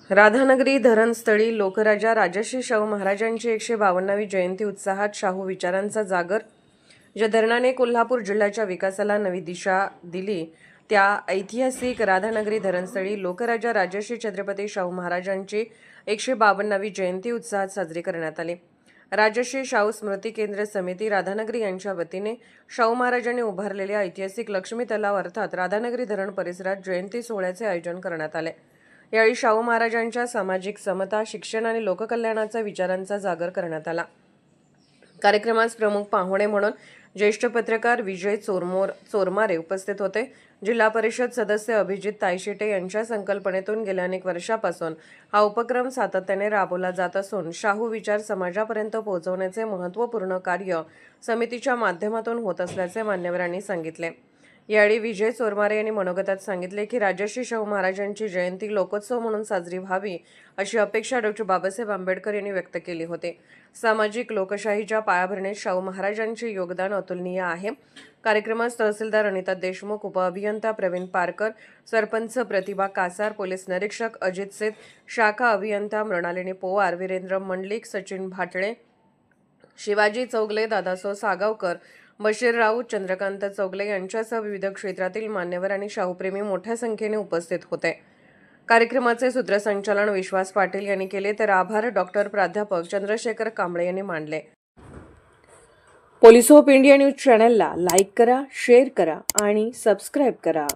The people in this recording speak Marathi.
राधानगरी धरणस्थळी लोकराजा राजर्षी शाहू महाराजांची 152वी जयंती उत्साहात. शाहू विचारांचा जागर. ज्या धरणाने कोल्हापूर जिल्ह्याच्या विकासाला नवी दिशा दिली त्या ऐतिहासिक राधानगरी धरणस्थळी लोकराजा राजर्षी छत्रपती शाहू महाराजांची 152वी जयंती उत्साहात साजरी करण्यात आली. राजर्षी शाहू स्मृती केंद्र समिती राधानगरी यांच्या वतीने शाहू महाराजांनी उभारलेल्या ऐतिहासिक लक्ष्मी तलाव अर्थात राधानगरी धरण परिसरात जयंती सोहळ्याचे आयोजन करण्यात आले. यावेळी शाहू महाराजांच्या सामाजिक समता, शिक्षण आणि लोककल्याणाचा विचारांचा जागर करण्यात आला. कार्यक्रमास प्रमुख पाहुणे म्हणून ज्येष्ठ पत्रकार विजय चोरमारे उपस्थित होते. जिल्हा परिषद सदस्य अभिजित तायशेटे यांच्या संकल्पनेतून गेल्या अनेक वर्षापासून हा उपक्रम सातत्याने राबवला जात असून शाहू विचार समाजापर्यंत पोहोचवण्याचे महत्त्वपूर्ण कार्य समितीच्या माध्यमातून होत असल्याचे मान्यवरांनी सांगितले. यावेळी विजय चोरमारे यांनी मनोगतात सांगितले की राजर्षी शाहू महाराजांची जयंती लोकोत्सव म्हणून साजरी व्हावी अशी अपेक्षा डॉ. बाबासाहेब आंबेडकर यांनी व्यक्त केली होती. सामाजिक लोकशाहीच्या पायाभरणीत शाहू महाराजांचे योगदान अतुलनीय आहे. कार्यक्रमास तहसीलदार अनिता देशमुख, उपअभियंता प्रवीण पारकर, सरपंच प्रतिभा कासार, पोलीस निरीक्षक अजित सेठ, शाखा अभियंता मृणालिनी पोवार, वीरेंद्र मंडलिक, सचिन भाटळे, शिवाजी चौगले, दादासाहेब सागावकर, बशीर राऊत, चंद्रकांत चौगले यांच्यासह विविध क्षेत्रातील मान्यवर आणि शाहूप्रेमी मोठ्या संख्येने उपस्थित होते. कार्यक्रमाचे सूत्रसंचालन विश्वास पाटील यांनी केले तर आभार प्राध्यापक चंद्रशेखर कांबळे यांनी मानले. पोलीस ऑफ इंडिया न्यूज चॅनलला लाईक करा, शेअर करा आणि सबस्क्राईब करा.